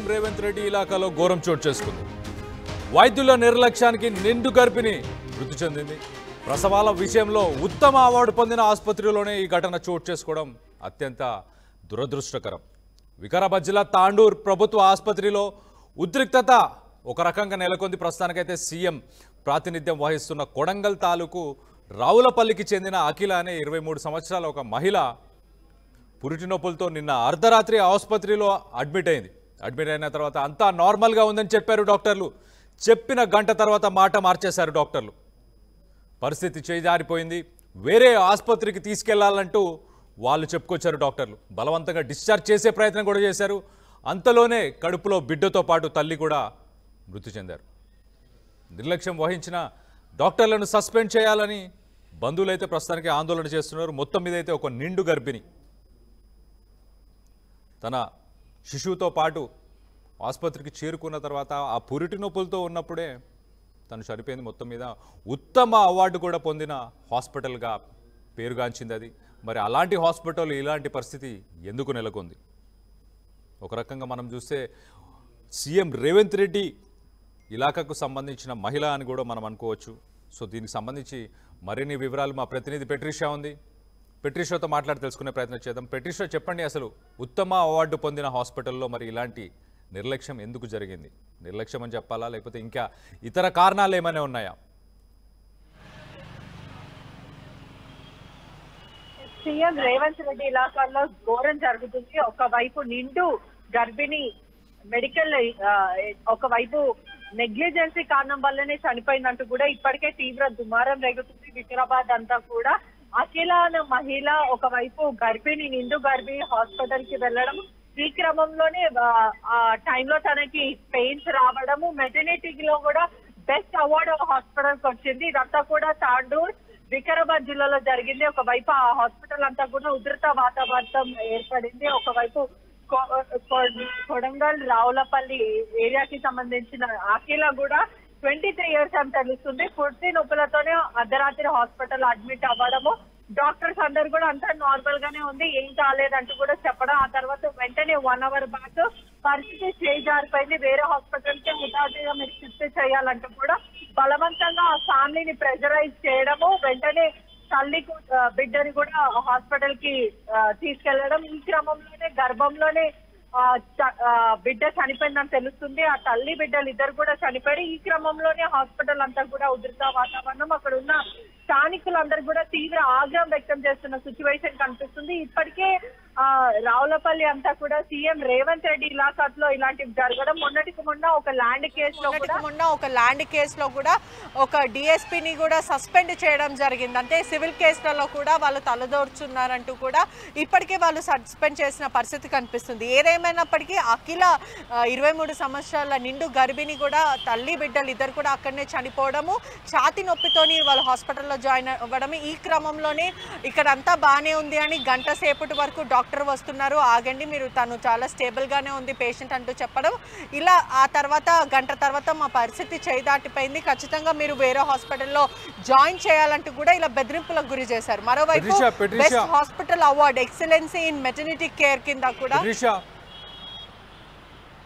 CM Revanth Reddy ఇలాకాలో ఘోరం చోటు చేసుకుంది. వైద్యుల నిర్లక్ష్యానికి నిండు గర్భిణి మృతి చెందింది. ప్రసవాల విషయంలో ఉత్తమ అవార్డు పొందిన ఆసుపత్రిలోనే ఈ ఘటన చోటు చేసుకోవడం అత్యంత దురదృష్టకరం. వికారాబాద్ జిల్లా తాండూర్ ప్రభుత్వ ఆసుపత్రిలో ఉద్రిక్తత ఒక రకంగా నెలకొంది. ప్రస్తుతానికైతే సీఎం ప్రాతినిధ్యం వహిస్తున్న కొడంగల్ తాలూకు రావులపల్లికి చెందిన అఖిల అనే 23 సంవత్సరాల ఒక మహిళ పురిటి నొప్పులతో నిన్న అర్ధరాత్రి ఆసుపత్రిలో అడ్మిట్ అయింది. అడ్మిట్ అయిన తర్వాత అంతా నార్మల్గా ఉందని చెప్పారు డాక్టర్లు. చెప్పిన గంట తర్వాత మాట మార్చేశారు డాక్టర్లు. పరిస్థితి చేజారిపోయింది, వేరే ఆసుపత్రికి తీసుకెళ్లాలంటూ వాళ్ళు చెప్పుకొచ్చారు డాక్టర్లు. బలవంతంగా డిశ్చార్జ్ చేసే ప్రయత్నం కూడా చేశారు. అంతలోనే కడుపులో బిడ్డతో పాటు తల్లి కూడా మృతి చెందారు. నిర్లక్ష్యం వహించిన డాక్టర్లను సస్పెండ్ చేయాలని బంధువులైతే ప్రస్తుతానికి ఆందోళన చేస్తున్నారు. మొత్తం మీద అయితే ఒక నిండు గర్భిణి తన శిశువుతో పాటు ఆసుపత్రికి చేరుకున్న తర్వాత ఆ పురిటి నొప్పులతో ఉన్నప్పుడే తను చనిపోయింది. మొత్తం మీద ఉత్తమ అవార్డు కూడా పొందిన హాస్పిటల్గా పేరుగాంచింది అది. మరి అలాంటి హాస్పిటల్ ఇలాంటి పరిస్థితి ఎందుకు నెలకొంది? ఒక రకంగా మనం చూస్తే సీఎం రేవంత్ రెడ్డి ఇలాకాకు సంబంధించిన మహిళ అని కూడా మనం అనుకోవచ్చు. సో దీనికి సంబంధించి మరిన్ని వివరాలు మా ప్రతినిధి పెట్రిషా ఉంది. పెట్రిషాతో మాట్లాడి తెలుసుకునే ప్రయత్నం చేద్దాం. పెట్రిషా, చెప్పండి, అసలు ఉత్తమ అవార్డు పొందిన హాస్పిటల్లో మరి ఇలాంటి నిర్లక్ష్యం ఎందుకు జరిగింది? నిర్లక్ష్యం అని చెప్పాలా, లేకపోతే ఇంకా ఇతర కారణాలు ఏమైనా ఉన్నాయా? సీఎం రేవంత్ రెడ్డి ఇలాకాల్లో ఘోరం జరుగుతుంది. ఒకవైపు నిండు గర్భిణి మెడికల్, ఒకవైపు నెగ్లిజెన్సీ కారణం వల్లనే చనిపోయిందంటూ కూడా ఇప్పటికే తీవ్ర దుమారం రేగుతుంది వికారాబాద్ అంతా కూడా. అఖిల అనే మహిళ ఒకవైపు గర్భిణి, నిండు గర్భిణి హాస్పిటల్ కి వెళ్ళడం, ఈ క్రమంలోనే ఆ టైంలో తనకి పెయిన్స్ రావడము, మెటర్నిటీలో కూడా బెస్ట్ అవార్డు హాస్పిటల్ కి వచ్చింది. ఇదంతా కూడా తాండూర్ వికారాబాద్ జిల్లాలో జరిగింది. ఒకవైపు ఆ హాస్పిటల్ అంతా కూడా ఉధృత వాతావరణం ఏర్పడింది. ఒకవైపు కొడంగల్ రావులపల్లి ఏరియాకి సంబంధించిన అఖిల కూడా 23 ఇయర్స్ అని తెలుస్తుంది. పుర్తి నొప్పులతోనే అర్ధరాత్రి హాస్పిటల్ అడ్మిట్ అవ్వడము, డాక్టర్స్ అందరు కూడా అంతా నార్మల్ గానే ఉంది, ఏం కాలేదంటూ కూడా చెప్పడం. ఆ తర్వాత వెంటనే 1 అవర్ బ్యాక్ పరిస్థితి చేజారిపోయింది, వేరే హాస్పిటల్ కి హుటాహుటిగా మీరు షిఫ్ట్ చేయాలంటూ కూడా బలవంతంగా ఆ ఫ్యామిలీని ప్రెజరైజ్ చేయడము, వెంటనే తల్లి బిడ్డని కూడా హాస్పిటల్ కి తీసుకెళ్లడం. ఈ క్రమంలోనే గర్భంలోనే బిడ్డ చనిపోయిందని తెలుస్తుంది. ఆ తల్లి బిడ్డలు ఇద్దరు కూడా చనిపోయారు. ఈ క్రమంలోనే హాస్పిటల్ అంతా కూడా ఉధృత వాతావరణం, అక్కడ ఉన్న స్థానికులందరూ కూడా తీవ్ర ఆగ్రహం వ్యక్తం చేస్తున్న సిచ్యువేషన్ కనిపిస్తుంది. ఇప్పటికే రావులపల్లి అంతా కూడా సీఎం రేవంత్ రెడ్డి ఇలాకాలో ఇలాంటివి జరగడం, మొన్నటికి మొన్న ఒక ల్యాండ్ కేసులో కూడా ఒక డిఎస్పీని కూడా సస్పెండ్ చేయడం జరిగింది. అంటే సివిల్ కేసులలో కూడా వాళ్ళు తలదోర్చున్నారంటూ కూడా ఇప్పటికే వాళ్ళు సస్పెండ్ చేసిన పరిస్థితి కనిపిస్తుంది. ఏదేమైనప్పటికీ అఖిల 23 సంవత్సరాల నిండు గర్భిణి కూడా తల్లి బిడ్డలు ఇద్దరు కూడా అక్కడనే చనిపోవడము, ఛాతి నొప్పితోని వాళ్ళు హాస్పిటల్లో జాయిన్ అవ్వడం. ఈ క్రమంలోనే ఇక్కడ అంతా బాగానే ఉంది అని గంట సేపటి వరకు డాక్టర్ వస్తున్నారు, ఆగండి మీరు, తను చాలా స్టేబుల్ గానే ఉంది పేషెంట్ అంటూ చెప్పడం. ఇలా ఆ తర్వాత గంట తర్వాత మా పరిస్థితి చేదాటిపోయింది, ఖచ్చితంగా మీరు వేరే హాస్పిటల్లో జాయిన్ చేయాలంటూ కూడా ఇలా బెదిరింపులకు గురి చేశారు. మరోవైపు best hospital award excellency in maternity care కింద కూడా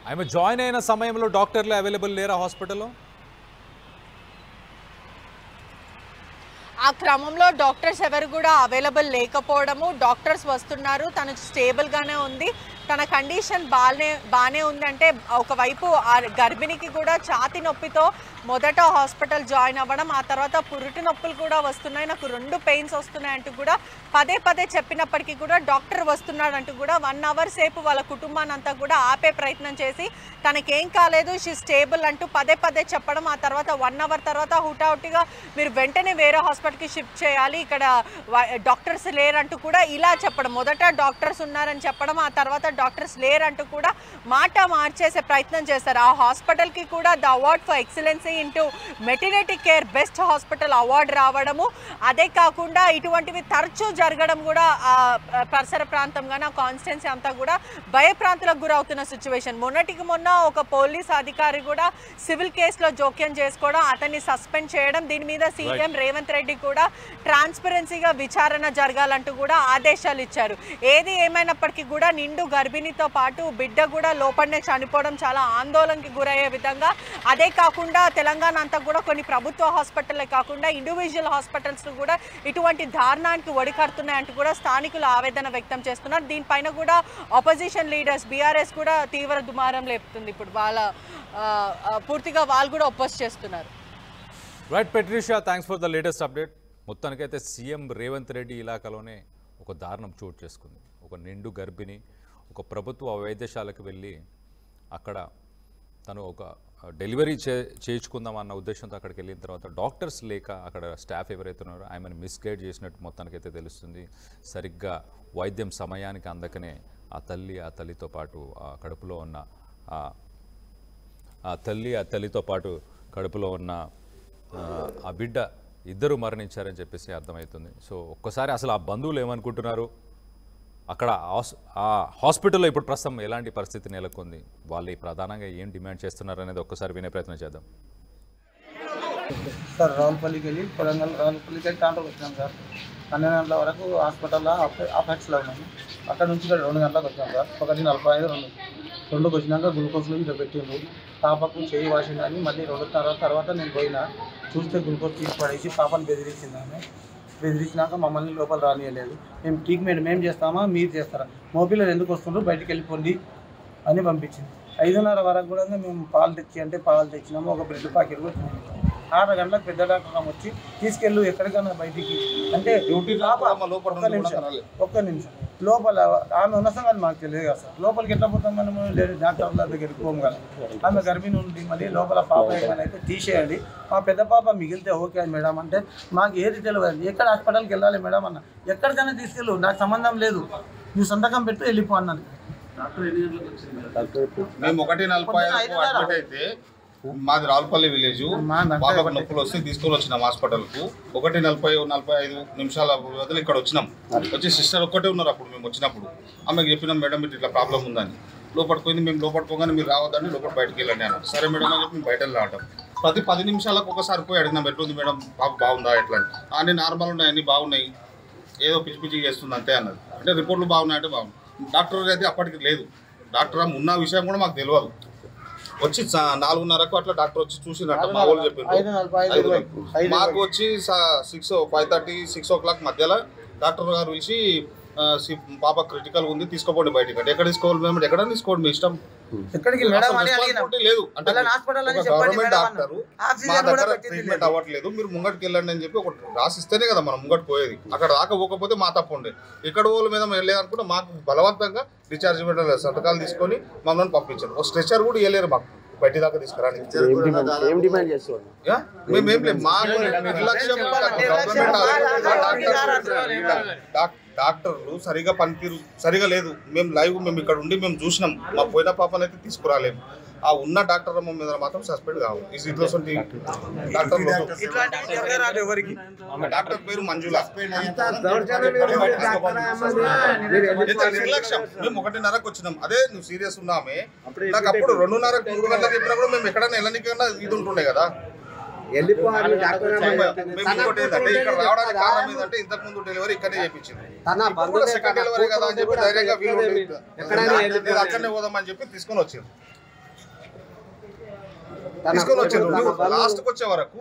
ఆమె జాయిన్ అయిన సమయంలో డాక్టర్లు అవైలబుల్ లేరా హాస్పిటల్లో? ఆ క్రమంలో డాక్టర్స్ ఎవరు కూడా అవైలబుల్ లేకపోవడము, డాక్టర్స్ వస్తున్నారు, తను స్టేబుల్ గానే ఉంది, తన కండిషన్ బాగానే ఉందంటే ఒకవైపు ఆ గర్భిణికి కూడా ఛాతి నొప్పితో మొదట హాస్పిటల్ జాయిన్ అవ్వడం, ఆ తర్వాత పురిటి నొప్పులు కూడా వస్తున్నాయి, నాకు 2 పెయిన్స్ వస్తున్నాయి అంటూ కూడా పదే చెప్పినప్పటికీ కూడా డాక్టర్ వస్తున్నాడంటూ కూడా 1 అవర్ సేపు వాళ్ళ కుటుంబాన్ని అంతా కూడా ఆపే ప్రయత్నం చేసి తనకేం కాలేదు, షీ స్టేబుల్ అంటూ పదే చెప్పడం. ఆ తర్వాత 1 అవర్ తర్వాత హుటాహుటిగా మీరు వెంటనే వేరే హాస్పిటల్కి షిఫ్ట్ చేయాలి, ఇక్కడ డాక్టర్స్ లేరంటూ కూడా ఇలా చెప్పడం. మొదట డాక్టర్స్ ఉన్నారని చెప్పడం, ఆ తర్వాత డాక్టర్స్ లేరంటూ కూడా మాట మార్చేసే ప్రయత్నం చేశారు. ఆ హాస్పిటల్కి కూడా the award for excellence into maternity care best hospital award రావడము, అదే కాకుండా ఇటువంటివి తరచూ జరగడం కూడా పరిసర ప్రాంతం కానీ ఆ కాన్స్టిట్యున్సీ అంతా కూడా భయప్రాంతులకు గురవుతున్న సిచ్యువేషన్. మొన్నటికి మొన్న ఒక పోలీస్ అధికారి కూడా సివిల్ కేసులో జోక్యం చేసుకోవడం, అతన్ని సస్పెండ్ చేయడం, దీని మీద సీఎం రేవంత్ రెడ్డి కూడా ట్రాన్స్పరెన్సీగా విచారణ జరగాలంటూ కూడా ఆదేశాలు ఇచ్చారు. ఏది ఏమైనప్పటికీ కూడా నిండు గర్భిణితో పాటు బిడ్డ కూడా లోపలనే చనిపోవడం చాలా ఆందోళనకి గురయ్యే విధంగా, అదే కాకుండా తెలంగాణ అంతా కూడా కొన్ని ప్రభుత్వ హాస్పిటల్లే కాకుండా ఇండివిజువల్ హాస్పిటల్స్ కూడా ఇటువంటి దారుణానికి ఒడికడుతున్నాయంటూ కూడా స్థానికులు ఆవేదన వ్యక్తం చేస్తున్నారు. దీనిపైన కూడా ఆపోజిషన్ లీడర్స్ బీఆర్ఎస్ కూడా తీవ్ర దుమారం లేపుతుంది. ఇప్పుడు వాళ్ళ పూర్తిగా వాళ్ళు కూడా ఒపోజ్ చేస్తున్నారు. Right Patricia, thanks for the latest update. మొత్తానికైతే సీఎం రేవంత్ రెడ్డి ఇలాకాలోనే ఒక దారుణం చోటు చేసుకుంది. ఒక నిండు గర్భిణి ఒక ప్రభుత్వ వైద్యశాలకు వెళ్ళి అక్కడ తను ఒక డెలివరీ చేయించుకుందాం అన్న ఉద్దేశంతో అక్కడికి వెళ్ళిన తర్వాత డాక్టర్స్ లేక అక్కడ స్టాఫ్ ఎవరైతే ఉన్నారో ఆమెను మిస్గైడ్ చేసినట్టు మొత్తానికైతే తెలుస్తుంది. సరిగ్గా వైద్యం సమయానికి అందకనే ఆ తల్లితో పాటు ఆ కడుపులో ఉన్న తల్లితో పాటు కడుపులో ఉన్న ఆ బిడ్డ ఇద్దరు మరణించారని చెప్పేసి అర్థమవుతుంది. సో ఒక్కసారి అసలు ఆ బంధువులు ఏమనుకుంటున్నారు, అక్కడ ఆ హాస్పిటల్లో ఇప్పుడు ప్రస్తుతం ఎలాంటి పరిస్థితి నెలకొంది, వాళ్ళు ప్రధానంగా ఏం డిమాండ్ చేస్తున్నారు అనేది ఒక్కసారి వినే ప్రయత్నం చేద్దాం. సార్ రావులపల్లికి వెళ్ళి రావులపల్లికి వెళ్ళి టాంటోకి వచ్చినాం సార్. 12 గంటల వరకు హాస్పిటల్లో అఫెక్ట్స్లో ఉన్నాము. అక్కడ నుంచి 2 గంటలకు వచ్చాం సార్. 1:45 2కి వచ్చినాక గ్లూకోజ్లో ఇట్లా పెట్టిండు. పాపకు చేయి వాసిందని మళ్ళీ 2:30 తర్వాత నేను పోయినా, చూస్తే గ్లూకోజ్ తీసి పడేసి పాపను బెదిరించింది. బెదిరించినాక మమ్మల్ని లోపల రానియలేదు. మేము ట్రీట్మెంట్ మేము చేస్తామా మీరు చేస్తారా, మోపిల్లలు ఎందుకు వస్తుండ్రు బయటికి వెళ్ళిపోండి అని పంపించింది. 5:30 వరకు కూడా మేము పాలు తెచ్చి అంటే పాలు తెచ్చినాము. ఒక బ్రెడ్ ప్యాకెట్ కూడా 6 గంటలకు పెద్ద డాక్టర్ వచ్చి తీసుకెళ్ళు ఎక్కడికైనా బయటికి అంటే ఒక్క నిమిషం లోపల ఆమె ఉన్న సంగతి మాకు తెలియదు కదా సార్. లోపలికి ఎట్లా పోతాం మనము, లేదు డాక్టర్ల దగ్గరికి పోము కదా. ఆమె గర్భిణి ఉండి మళ్ళీ లోపల పాప ఏమైనా అయితే తీసేయాలి, మా పెద్ద పాప మిగిలితే ఓకే మేడం అంటే మాకు ఏది తెలియదు. ఎక్కడ హాస్పిటల్కి వెళ్ళాలి మేడం అన్న, ఎక్కడికైనా తీసుకెళ్ళు నాకు సంబంధం లేదు, నువ్వు సంతకం పెట్టు వెళ్ళిపో అన్నది. మేము 1:45 అడ్మిట్ అయితే మాది రావులపల్లి విలేజ్, బాబాకు నొప్పులు వస్తే తీసుకొని వచ్చినాం హాస్పిటల్కు. 1:45 వదిలి ఇక్కడ వచ్చినాం. వచ్చి సిస్టర్ ఒక్కటే ఉన్నారు అప్పుడు మేము వచ్చినప్పుడు. ఆమెకు చెప్పినాం మేడం ఇట్లా ప్రాబ్లం ఉందని. లోపడిపోయింది. మేము లోపడిపోగానే మీరు రావద్దని లోపల బయటకు వెళ్ళండి అన్నాం. సరే మేడం అని చెప్పి మేము బయట రావటం. ప్రతి 10 నిమిషాలకు ఒకసారి పోయి అడిగినాం ఎట్లుంది మేడం, పాప బాగుందా ఎట్లా, అన్నీ నార్మల్ ఉన్నాయి, అన్నీ బాగున్నాయి, ఏదో పిచ్చి పిచ్చిగా చేస్తుంది అంతే అన్నది. అంటే రిపోర్ట్లు బాగున్నాయంటే బాగుంది. డాక్టర్ అయితే అప్పటికి లేదు, డాక్టర్ ఉన్న విషయం కూడా మాకు తెలియదు. వచ్చి 4:30కు అట్లా డాక్టర్ వచ్చి చూసినట్ట మా వాళ్ళు చెప్పిండ్రు. మాకు వచ్చి 5:30 6 o'clock మధ్యలో డాక్టర్ గారు పిలిచి పాప క్రిటికల్ ఉంది తీసుకోపోండి బయటికి అంటే ఎక్కడ తీసుకోవాలి మేము, ఎక్కడ తీసుకోండి మీ ఇష్టం, లేదు అంటే గవర్నమెంట్ డాక్టర్ మా దగ్గర ట్రీట్మెంట్ అవ్వట్లేదు మీరు ముంగటికి వెళ్ళండి అని చెప్పి ఒక రాసిస్తేనే కదా మనం ముంగటి పోయేది. అక్కడ రాకపోతే మా తప్పు ఉండే. ఎక్కడ వాళ్ళ మీద వెళ్ళేదనుకుంటే మాకు బలవంతంగా డిశ్చార్జ్ సంతకాలు తీసుకొని మమ్మల్ని పంపించారు. ఒక స్ట్రెచర్ కూడా ఇవ్వలేరు మాకు బయట దాకా తీసుకురాని. మేమేం లేదు, మా నిర్లక్ష్యం. డాక్టర్లు సరిగా పనితీరు సరిగా లేదు. మేము లైవ్ మేము ఇక్కడ ఉండి మేము చూసినాం. మా పోయిన పాపనైతే తీసుకురాలేము. ఆ ఉన్న డాక్టర్ మీద మాత్రం సస్పెండ్ కావు. డాక్టర్ పేరు మంజుల. నిర్లక్ష్యం. మేము 1:30కు వచ్చినాం. అదే నువ్వు సీరియస్ ఉన్నామే, నాకు అప్పుడు 2:30 3 గంటలకు చెప్పినా కూడా మేము ఎక్కడైనా వెళ్ళనికన్నా ఇది ఉంటుండే కదా. ఇంతకు ముందు డెలివరీ ఇక్కడే చేయించింది. సెకండ్ డెలివరీ కదా అని చెప్పి ధైర్యంగా అక్కడనే పోదామని చెప్పి తీసుకొని వచ్చారు. లాస్ట్కి వచ్చే వరకు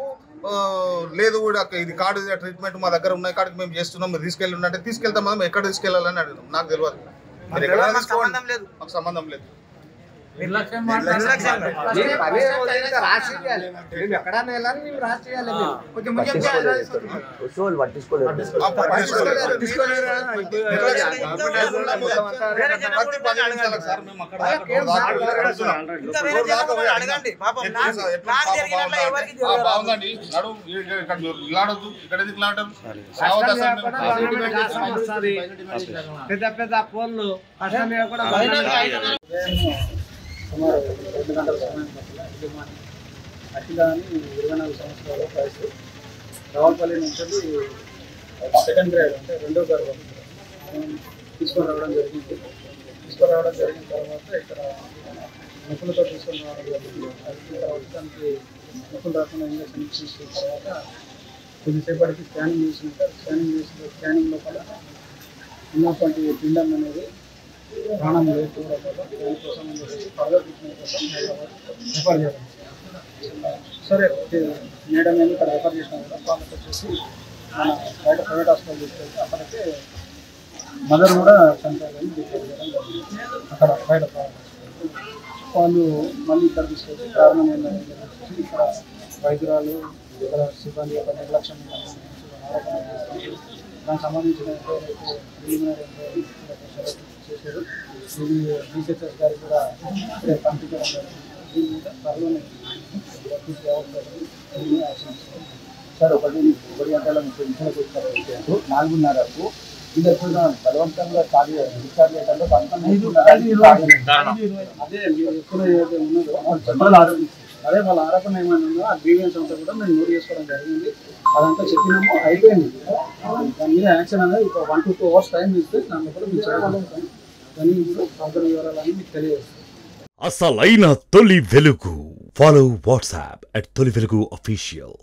లేదు కూడా ఇది కార్డు ట్రీట్మెంట్ మా దగ్గర ఉన్నాయి, కాడికి మేము చేస్తున్నాం, మీరు తీసుకెళ్ళి ఉన్నట్టే తీసుకెళ్తాం. మనం ఎక్కడ తీసుకెళ్ళాలని అడిగినాం. నాకు తెలియదు, మీరు ఎక్కడ తీసుకోండి, మాకు సంబంధం లేదు. బాగుందండి నడు ఇలాడద్దు ఇక్కడ ఎందుకు ఇలాడదు. పెద్ద పెద్ద ఫోన్లు సుమారు 2 గంటల సమయం అఖిల అని 24 సంవత్సరాల వయసు, రావులపల్లి నుంచి సెకండ్ గ్రేడ్ అంటే 2వ తరగతి తీసుకొని రావడం జరిగింది. తీసుకురావడం జరిగిన తర్వాత ఇక్కడ నొప్పులతో తీసుకొని రావడం జరిగింది. వచ్చిన తర్వాత దానికి నొప్పులు రాకుండా ఇంజక్షన్ ఇచ్చిన తర్వాత కొద్దిసేపటికి స్కానింగ్ చేసినాక స్కానింగ్ లోపల ఉన్నటువంటి పిండం అనేది ప్రాణం లేదు. దానికోసం ఫర్దర్ ట్రీట్మెంట్ కోసం రిఫర్ చేయడం. సరే మేడం ఏమి ఇక్కడ రిఫర్ చేసినా కూడా వాళ్ళకి వచ్చేసి మన బయట ప్రైవేట్ హాస్పిటల్ తీసుకెళ్తే అక్కడికి మదర్ కూడా చనిపోయాలని డిక్లేర్ చేయడం జరిగింది. అక్కడ బయట వాళ్ళు మళ్ళీ ఇక్కడ తీసుకొచ్చి కారణం ఏంటంటే ఇక్కడ వైద్యురాలు ఇక్కడ సిబ్బంది యొక్క నిర్లక్ష్యం దానికి సంబంధించిన ప్రిలిమినరీ చేశారు. ఇది డిసిహెచ్ఎస్ గారికి కూడా పంపించడం జరిగింది. దీని మీద త్వరలోనే సార్ 1 గంటల 30 నిమిషాలకు వచ్చారు. 4:30కు ఇది ఎప్పుడు బలవంతంగా డిశ్చార్జ్ చేయడంలో అదే మీరు ఎప్పుడు ఏదైతే ఉన్నదో అదే వాళ్ళ ఆరోపణ ఏమైనా ఉందో ఆ గ్రీవియన్స్ అంతా కూడా మేము నోట్ చేసుకోవడం జరిగింది. అదంతా చెప్పినాము, అయిపోయింది. దాని మీద యాక్షన్ అనేది ఒక 1 to 2 hours టైం ఇస్తే దాన్ని కూడా మీకు చేయగలుగుతాం. దాన్ని ఇప్పుడు అందరి వివరాలని మీకు తెలియజేస్తాం. అసలైన తొలి వెలుగు. ఫాలో వాట్సాప్ @తొలి వెలుగు official.